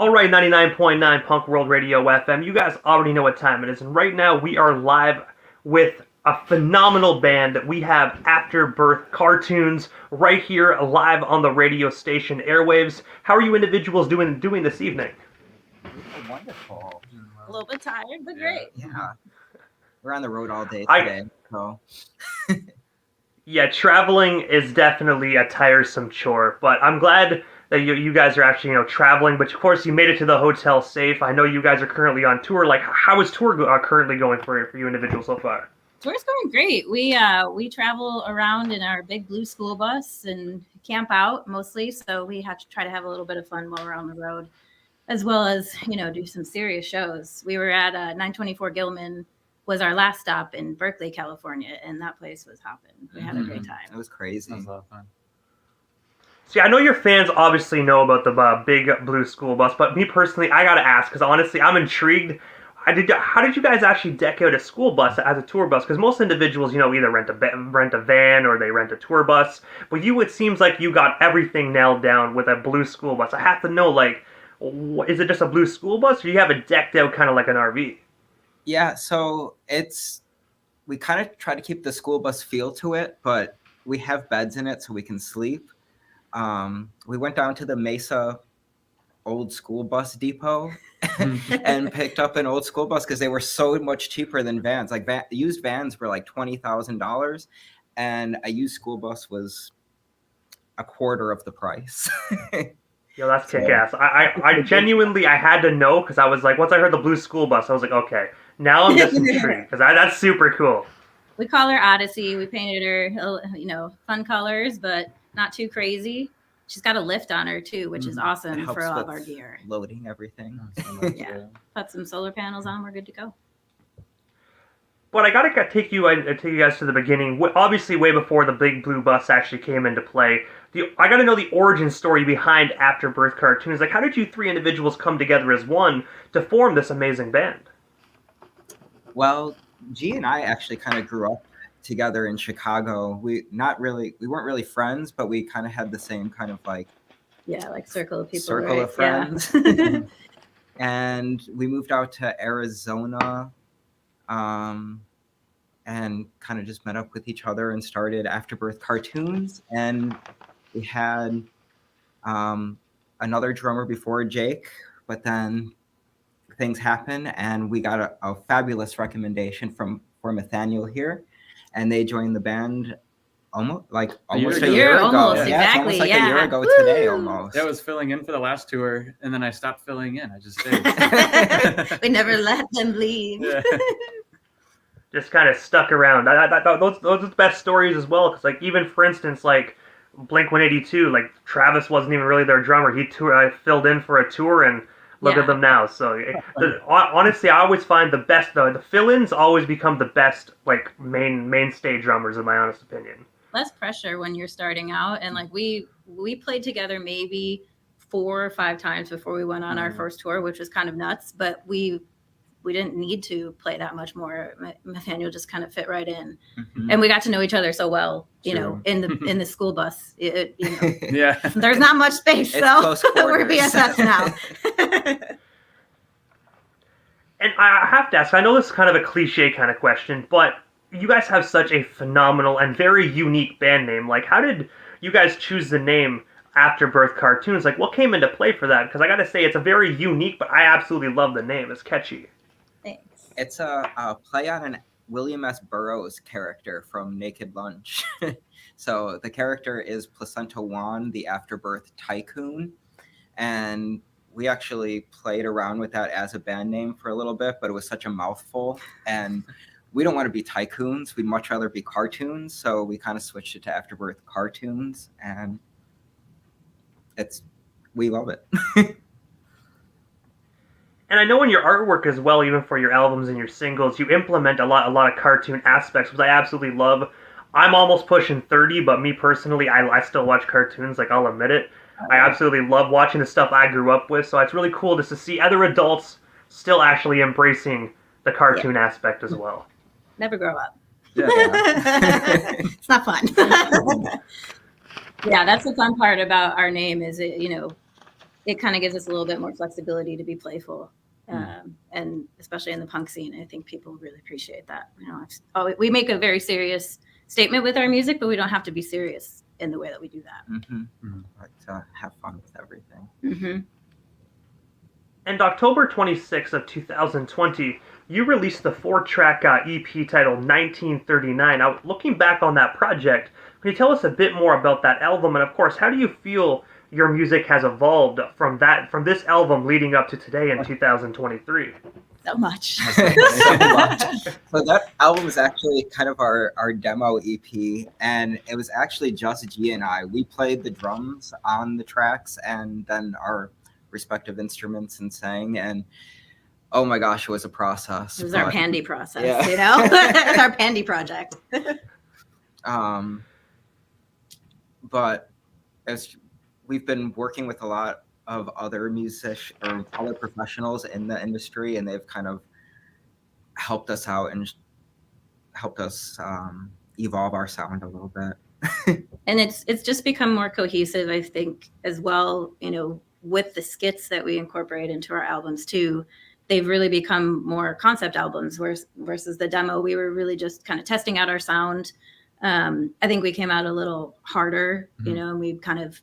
All right, 99.9 Punk World Radio FM. You guys already know what time it is, and right now we are live with a phenomenal band. We have Afterbirth Cartoons right here live on the radio station airwaves. How are you individuals doing this evening? Wonderful. A little bit tired, but great. Yeah. We're on the road all day I- today, so Yeah, traveling is definitely a tiresome chore, but I'm glad that you guys are actually traveling. But of course, you made it to the hotel safe. I know you guys are currently on tour. Like, how is tour currently going for you individuals so far? Tour's going great. We travel around in our big blue school bus and camp out mostly. So we have to try to have a little bit of fun while we're on the road, as well as do some serious shows. We were at 924 Gilman was our last stop in Berkeley, California, and that place was hopping. We had a great time. it was crazy. That was a lot of fun. See, I know your fans obviously know about the big blue school bus, but me personally, I gotta ask, because honestly, I'm intrigued. How did you guys actually deck out a school bus as a tour bus? Because most individuals, either rent a van or they rent a tour bus. But it seems like you got everything nailed down with a blue school bus. I have to know, like, is it just a blue school bus, or do you have it decked out kind of like an RV? Yeah, so we kind of try to keep the school bus feel to it, but we have beds in it so we can sleep. We went down to the Mesa old school bus depot and picked up an old school bus because they were so much cheaper than vans. Like used vans were like $20,000, and a used school bus was a quarter of the price. Yo, that's kick-ass. I genuinely, I had to know, because I was like, once I heard the blue school bus, I was like, okay, now I'm just intrigued, because that's super cool. We call her Odyssey. We painted her, fun colors, but not too crazy. She's got a lift on her too, which is awesome for all of our gear. Loading everything. Yeah. Put some solar panels on, we're good to go. But I gotta take you guys to the beginning. Obviously, way before the big blue bus actually came into play. I gotta know the origin story behind Afterbirth Cartoons. Like, how did you three individuals come together as one to form this amazing band? Well, G and I actually kind of grew up together in Chicago. We weren't really friends, but we kind of had the same kind of like circle of people. Circle right? of friends. Yeah. And we moved out to Arizona, and kind of just met up with each other and started Afterbirth Cartoons. And we had another drummer before Jake, but then things happen, and we got a fabulous recommendation for Nathaniel here, and they joined the band almost a year ago. Almost, yeah, exactly. It's almost like a year ago Woo! Today, almost. Yeah, I was filling in for the last tour, and then I stopped filling in. I just stayed. We never let them leave. Yeah. Just kind of stuck around. Those are the best stories as well, because, like, even for instance, like Blink-182, like Travis wasn't even really their drummer. He filled in for a tour, and look at them now. So honestly, I always find the best, the fill-ins always become the best, like mainstay drummers, in my honest opinion. Less pressure when you're starting out, and like we played together maybe 4 or 5 times before we went on our first tour, which was kind of nuts, but we didn't need to play that much more. Nathaniel just kind of fit right in, and we got to know each other so well. In the school bus. Yeah. There's not much space, so we're BFFs now. And I have to ask, I know this is kind of a cliche kind of question, but you guys have such a phenomenal and very unique band name. Like, how did you guys choose the name Afterbirth Cartoons? Like, what came into play for that? Because I gotta say, it's a very unique, but I absolutely love the name. It's catchy. Thanks. It's a play on an William S. Burroughs character from Naked Lunch. So the character is Placenta Juan, the Afterbirth Tycoon. And we actually played around with that as a band name for a little bit, but it was such a mouthful. And we don't want to be tycoons. We'd much rather be cartoons. So we kind of switched it to Afterbirth Cartoons. And we love it. And I know in your artwork as well, even for your albums and your singles, you implement a lot of cartoon aspects, which I absolutely love. I'm almost pushing 30, but me personally, I still watch cartoons, like, I'll admit it. I absolutely love watching the stuff I grew up with, so it's really cool just to see other adults still actually embracing the cartoon aspect as well. Never grow up. Yeah. It's not fun. Yeah, that's the fun part about our name is it kind of gives us a little bit more flexibility to be playful. And especially in the punk scene, I think people really appreciate that. We make a very serious statement with our music, but we don't have to be serious in the way that we do that. Like to have fun with everything. And October 26th of 2020, you released the 4-track EP titled 1939. Now, looking back on that project, can you tell us a bit more about that album? And of course, how do you feel your music has evolved from this album leading up to today in 2023? So much. So that album is actually kind of our demo EP, and it was actually just G and I. We played the drums on the tracks and then our respective instruments and sang, and oh my gosh, it was a process. It was our pandy process, you know? Our pandy project. But we've been working with a lot of other musicians or other professionals in the industry, and they've kind of helped us out and helped us evolve our sound a little bit. And it's just become more cohesive, I think, as well, you know, with the skits that we incorporate into our albums too. They've really become more concept albums versus the demo. We were really just kind of testing out our sound. I think we came out a little harder, you know, and we've kind of,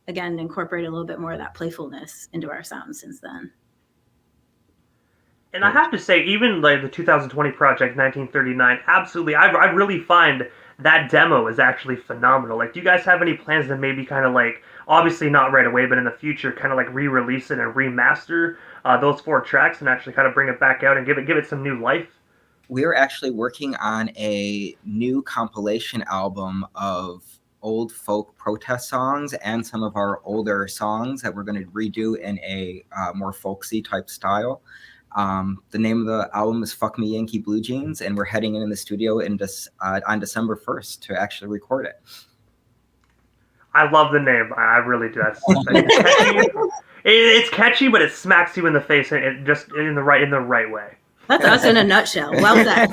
again, incorporated a little bit more of that playfulness into our sound since then. And I have to say, even like the 2020 project, 1939, absolutely, I really find that demo is actually phenomenal. Like, do you guys have any plans to maybe kind of like, obviously not right away, but in the future, kind of like re-release it and remaster those 4 tracks and actually kind of bring it back out and give it some new life? We're actually working on a new compilation album of old folk protest songs and some of our older songs that we're going to redo in a more folksy type style. The name of the album is Fuck Me Yankee Blue Jeans, and we're heading in the studio on December 1st to actually record it. I love the name. I really do. Catchy. It's catchy, but it smacks you in the face, and it just in the right way. That's us in a nutshell. Well said.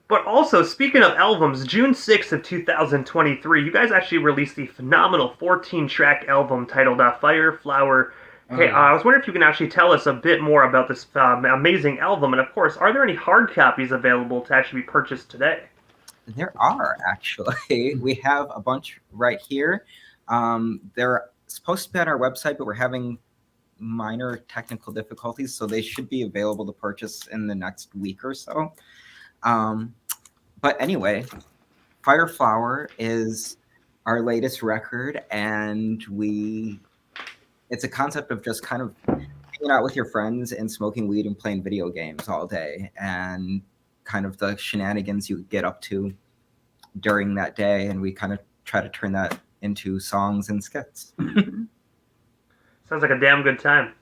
But also, speaking of albums, June 6th of 2023, you guys actually released the phenomenal 14-track album titled Fire, Flower. Hey, I was wondering if you can actually tell us a bit more about this amazing album. And of course, are there any hard copies available to actually be purchased today? There are, actually. We have a bunch right here. They're supposed to be on our website, but we're having minor technical difficulties, so they should be available to purchase in the next week or so. But anyway, Fire Flower is our latest record, and it's a concept of just kind of hanging out with your friends and smoking weed and playing video games all day, and kind of the shenanigans you get up to during that day, and we kind of try to turn that into songs and skits. Sounds like a damn good time.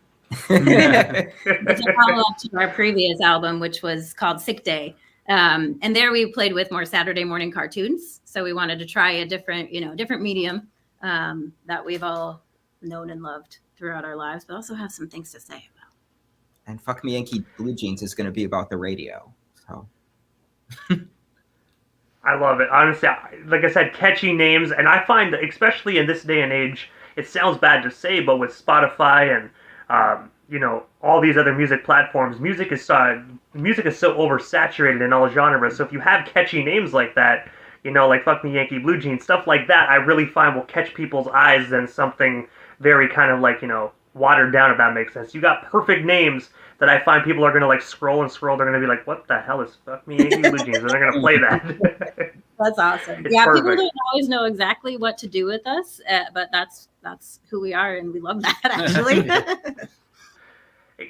It's a follow-up to our previous album, which was called Sick Day. And there we played with more Saturday morning cartoons. So we wanted to try a different medium that we've all known and loved throughout our lives, but also have some things to say about. And Fuck Me Yankee Blue Jeans is going to be about the radio. So I love it. Honestly, like I said, catchy names. And I find, especially in this day and age, it sounds bad to say, but with Spotify and all these other music platforms, music is so oversaturated in all genres. So if you have catchy names like that, like Fuck Me Yankee Blue Jeans, stuff like that, I really find will catch people's eyes than something very kind of like, watered down, if that makes sense. You got perfect names that I find people are going to like scroll. They're going to be like, what the hell is Fuck Me Yankee Blue Jeans? And they're going to play that. That's awesome. It's yeah, perfect. People don't always know exactly what to do with us, but that's who we are, and we love that, actually.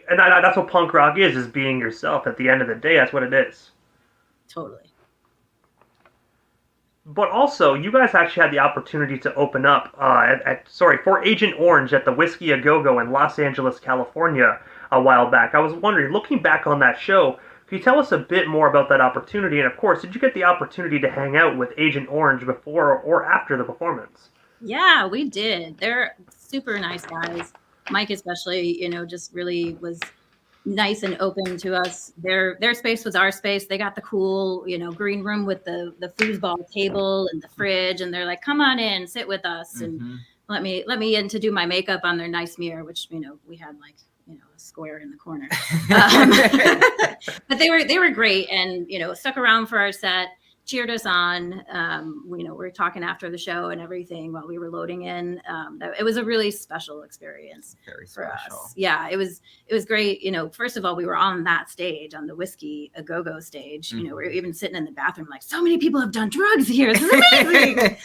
And that's what punk rock is being yourself. At the end of the day, that's what it is. Totally. But also, you guys actually had the opportunity to open up for Agent Orange at the Whiskey A Go-Go in Los Angeles, California a while back. I was wondering, looking back on that show, can you tell us a bit more about that opportunity? And of course, did you get the opportunity to hang out with Agent Orange before or after the performance? Yeah, we did. They're super nice guys. Mike especially, just really was nice and open to us. Their space was our space. They got the cool, green room with the foosball table and the fridge, and they're like, "Come on in, sit with us, and let me in to do my makeup on their nice mirror," which we had like a square in the corner. But they were great, and stuck around for our set, cheered us on. We were talking after the show and everything while we were loading in. It was a really special experience. Very for special. us. Yeah, it was great. First of all, we were on that stage, on the Whiskey A Go Go stage. We were even sitting in the bathroom like, so many people have done drugs here. This is amazing.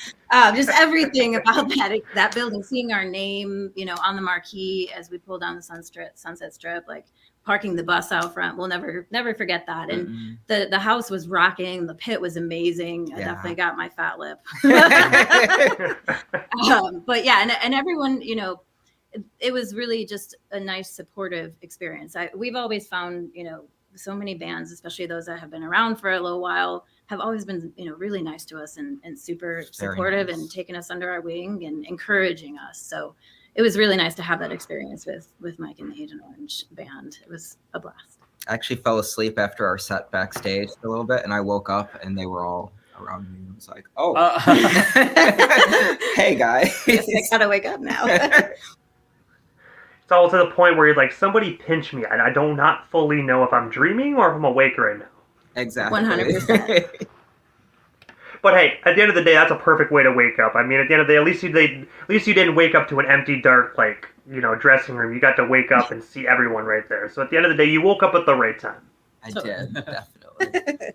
Just everything about that building, seeing our name, on the marquee as we pulled down the Sunset Strip, like parking the bus out front. We'll never forget that. And the house was rocking. The pit was amazing. I definitely got my fat lip. But yeah, and everyone, it was really just a nice supportive experience. We've always found, so many bands, especially those that have been around for a little while, have always been, really nice to us and super supportive and taking us under our wing and encouraging us. So it was really nice to have that experience with Mike and the Agent Orange band. It was a blast. I actually fell asleep after our set backstage a little bit, and I woke up and they were all around me. I was like, "Oh, hey guys, I gotta wake up now." It's all to the point where you're like, somebody pinch me, and I do not fully know if I'm dreaming or if I'm awake right now. Exactly. 100%. But hey, at the end of the day, that's a perfect way to wake up. I mean, at the end of the day, at least you didn't wake up to an empty, dark, dressing room. You got to wake up and see everyone right there. So at the end of the day, you woke up at the right time. I did, definitely.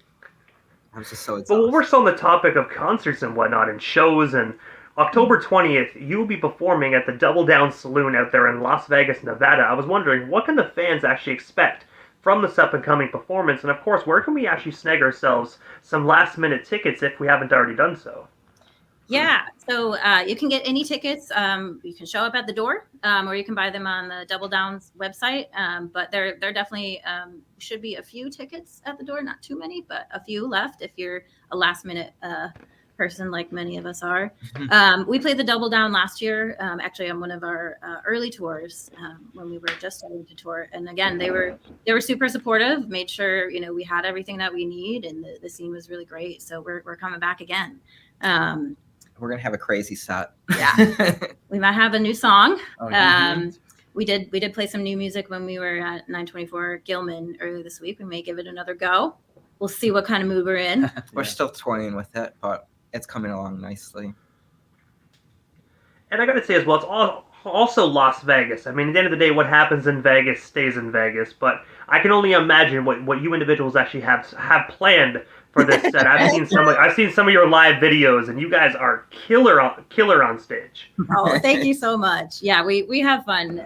I was just so exhausted. But when we're still on the topic of concerts and whatnot and shows, and October 20th, you will be performing at the Double Down Saloon out there in Las Vegas, Nevada. I was wondering, what can the fans actually expect from this up-and-coming performance? And of course, where can we actually snag ourselves some last-minute tickets if we haven't already done so? Yeah, so you can get any tickets. You can show up at the door, or you can buy them on the Double Down's website. But there definitely should be a few tickets at the door, not too many, but a few left if you're a last-minute person like many of us are. We played the Double Down last year, actually on one of our early tours when we were just starting to tour. And again, they were super supportive, made sure we had everything that we need, and the scene was really great. So we're coming back again. We're gonna have a crazy set. Yeah, we might have a new song. Oh, We did play some new music when we were at 924 Gilman earlier this week. We may give it another go. We'll see what kind of mood we're in. We're still toying with it, but it's coming along nicely. And I gotta say as well, it's also Las Vegas. I mean, at the end of the day, what happens in Vegas stays in Vegas. But I can only imagine what you individuals actually have planned for this set. I've seen some of your live videos, and you guys are killer on stage. Oh, thank you so much. Yeah, we have fun.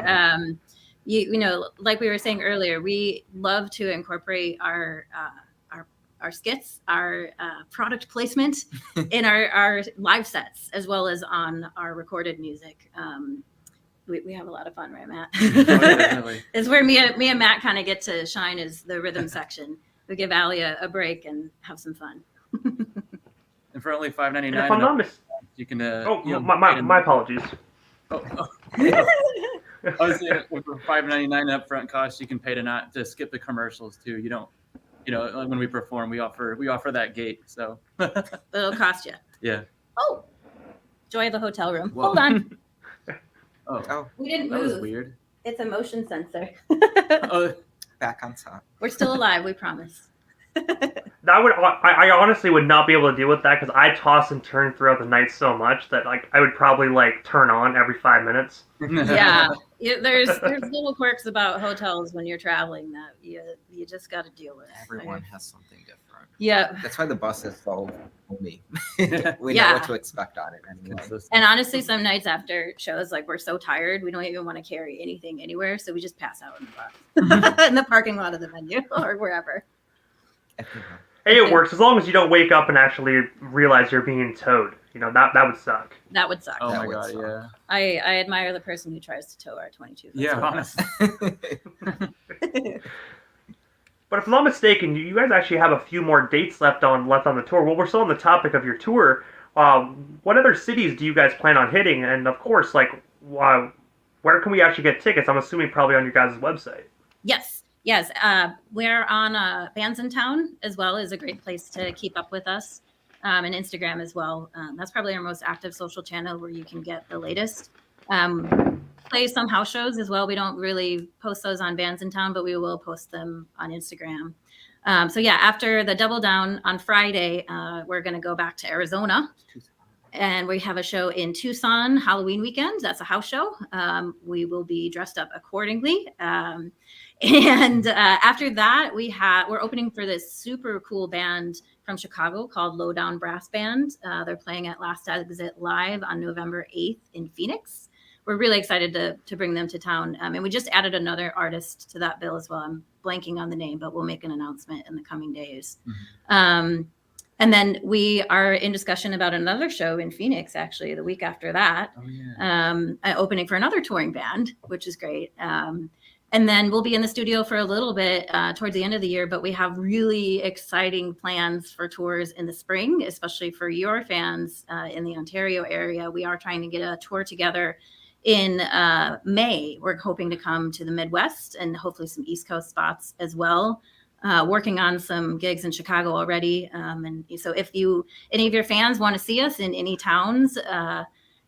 Like we were saying earlier, we love to incorporate our skits, our product placement in our live sets, as well as on our recorded music. We have a lot of fun, right, Matt? It's where me and Matt kind of get to shine, is the rhythm section. We give Allie a break and have some fun. And for only $5.99, If I'm not you can. my apologies. I was saying, for $5.99 upfront cost, you can pay to skip the commercials too. You don't. When we perform, we offer that gate. So It'll cost you. Yeah. Oh, joy of the hotel room. Whoa. Hold on. Oh, We didn't That move. was weird. It's a motion sensor. Oh, back on top. We're still alive, we promise. I honestly would not be able to deal with that, because I toss and turn throughout the night so much that I would probably turn on every 5 minutes. Yeah, there's little quirks about hotels when you're traveling that you just got to deal with. Everyone has something different. Yeah. That's why the bus is so homey. We Yeah. know what to expect on it anyway. And honestly, some nights after shows, we're so tired, we don't even want to carry anything anywhere, so we just pass out in the bus, in the parking lot of the venue or wherever. Hey, it works as long as you don't wake up and actually realize you're being towed. That would suck. That would suck. oh That my would god, suck. yeah. I admire the person who tries to tow our 22. Yeah, honestly. But if I'm not mistaken, you guys actually have a few more dates left on the tour. Well, we're still on the topic of your tour. What other cities do you guys plan on hitting? And of course, where can we actually get tickets? I'm assuming probably on your guys' website. Yes. Yes, we're on Bands in Town as well is a great place to keep up with us, and Instagram as well. That's probably our most active social channel where you can get the latest. Play some house shows as well. We don't really post those on Bands in Town, but we will post them on Instagram. So yeah, after the Double Down on Friday, we're going to go back to Arizona. And we have a show in Tucson Halloween weekend. That's a house show. We will be dressed up accordingly. And after that, we're opening for this super cool band from Chicago called Lowdown Brass Band. They're playing at Last Exit Live on November 8th in Phoenix. We're really excited to bring them to town. And we just added another artist to that bill as well. I'm blanking on the name, but we'll make an announcement in the coming days. Mm-hmm. And then we are in discussion about another show in Phoenix, actually, the week after that, opening for another touring band, which is great. And then we'll be in the studio for a little bit towards the end of the year, but we have really exciting plans for tours in the spring, especially for your fans in the Ontario area. We are trying to get a tour together in May. We're hoping to come to the Midwest and hopefully some East Coast spots as well. Working on some gigs in Chicago already. And so if any of your fans want to see us in any towns,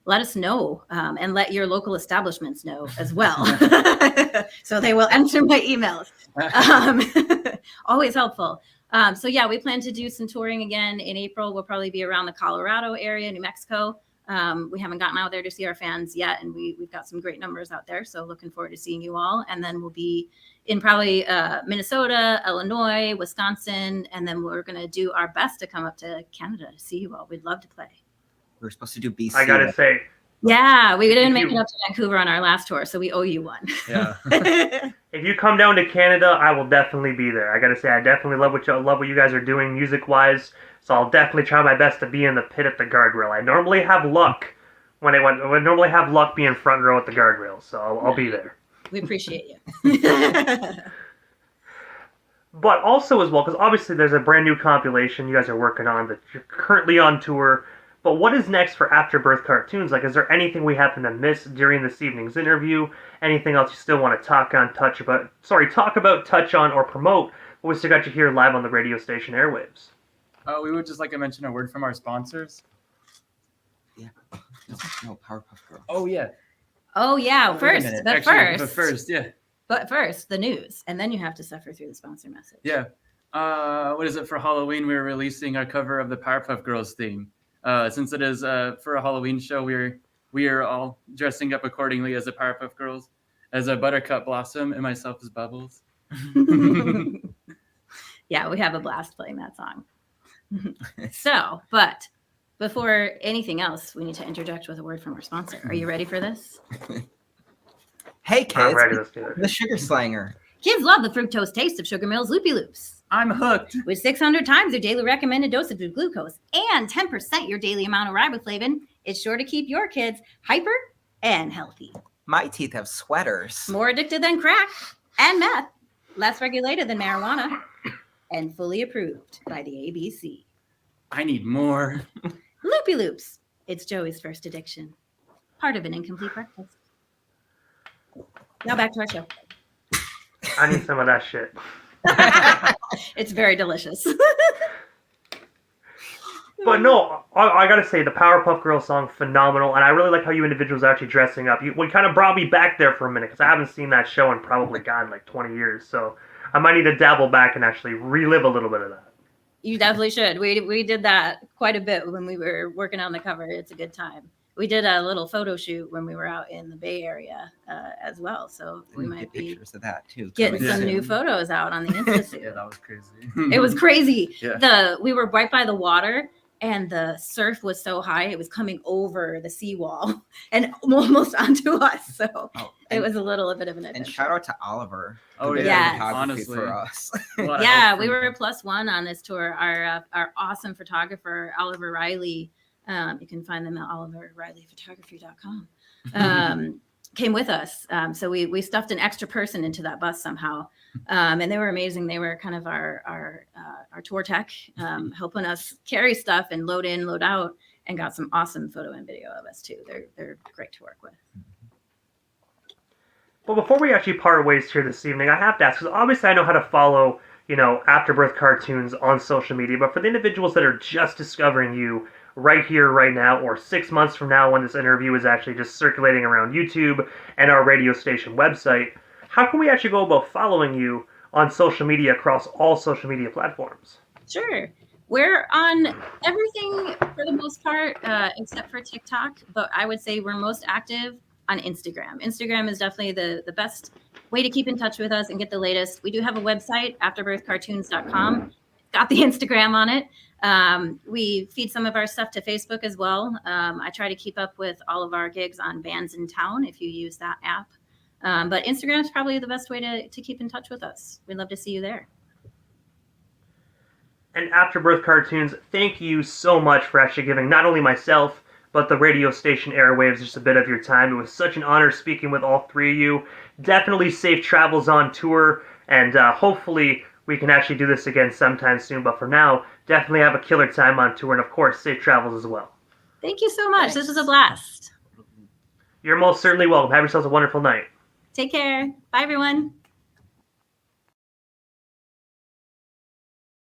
let us know and let your local establishments know as well. So they will enter my emails. Always helpful. So yeah, we plan to do some touring again in April. We'll probably be around the Colorado area, New Mexico. We haven't gotten out there to see our fans yet, and we've got some great numbers out there. So looking forward to seeing you all. And then we'll be in probably Minnesota, Illinois, Wisconsin, and then we're going to do our best to come up to Canada to see you all. We'd love to play. We're supposed to do BC. I gotta say. Yeah, we didn't make it up to Vancouver on our last tour, so we owe you one. Yeah. If you come down to Canada, I will definitely be there. I gotta say, I definitely love what you guys are doing music-wise. So I'll definitely try my best to be in the pit at the guardrail. I normally have luck I normally have luck being front row at the guardrail, so I'll be there. We appreciate you. But also as well, because obviously there's a brand new compilation you guys are working on that you're currently on tour. But what is next for Afterbirth Cartoons? Like, is there anything we happen to miss during this evening's interview? Anything else you still want to talk about, touch on, or promote? What we still got you here live on the radio station airwaves? We would just like to mention a word from our sponsors. Yeah. No, Powerpuff Girls. Oh, yeah. Oh, yeah. First, the news. And then you have to suffer through the sponsor message. Yeah. What is it for Halloween? We're releasing our cover of the Powerpuff Girls theme. Since it is for a Halloween show, we are all dressing up accordingly as the Powerpuff Girls, as a Buttercup Blossom and myself as Bubbles. Yeah, we have a blast playing that song. So, but before anything else, we need to interject with a word from our sponsor. Are you ready for this? Hey, kids. I'm ready, let's do it. The Sugar Slanger. Kids love the fructose taste of Sugar Mills Loopy Loops. I'm hooked. With 600 times your daily recommended dosage of glucose and 10% your daily amount of riboflavin, it's sure to keep your kids hyper and healthy. My teeth have sweaters. More addicted than crack and meth, less regulated than marijuana, and fully approved by the ABC. I need more. Loopy Loops. It's Joey's first addiction. Part of an incomplete breakfast. Now back to our show. I need some of that shit. It's very delicious. But no, I gotta say, the Powerpuff Girls song, phenomenal, and I really like how you individuals are actually dressing up. You kind of brought me back there for a minute, because I haven't seen that show in probably, like 20 years, so I might need to dabble back and actually relive a little bit of that. You definitely should. We did that quite a bit when we were working on the cover. It's a good time. We did a little photo shoot when we were out in the Bay Area as well. So we might be pictures of that too. Getting some new photos out on the Insta. Yeah, that was crazy. It was crazy. Yeah. We were right by the water, and the surf was so high it was coming over the seawall and almost onto us. So it was a little bit of an adventure. And shout out to Oliver. Oh yeah, Honestly, for us. Yeah, we were +1 on this tour. Our awesome photographer Oliver Riley. You can find them at oliverrileyphotography.com. Came with us. So we stuffed an extra person into that bus somehow. And they were amazing. They were kind of our tour tech, helping us carry stuff and load in, load out, and got some awesome photo and video of us too. They're great to work with. But before we actually part ways here this evening, I have to ask, because obviously I know how to follow, Afterbirth cartoons on social media, but for the individuals that are just discovering you right here, right now, or 6 months from now when this interview is actually just circulating around YouTube and our radio station website, how can we actually go about following you on social media across all social media platforms? Sure. We're on everything for the most part, except for TikTok, but I would say we're most active on Instagram. Instagram is definitely the best way to keep in touch with us and get the latest. We do have a website, afterbirthcartoons.com. It's got the Instagram on it. We feed some of our stuff to Facebook as well. I try to keep up with all of our gigs on Bands in Town if you use that app. But Instagram is probably the best way to keep in touch with us. We'd love to see you there. And Afterbirth Cartoons, thank you so much for actually giving not only myself, but the radio station airwaves just a bit of your time. It was such an honor speaking with all three of you. Definitely safe travels on tour, and hopefully we can actually do this again sometime soon. But for now, definitely have a killer time on tour, and of course, safe travels as well. Thank you so much. This was a blast. You're most certainly welcome. Have yourselves a wonderful night. Take care. Bye, everyone.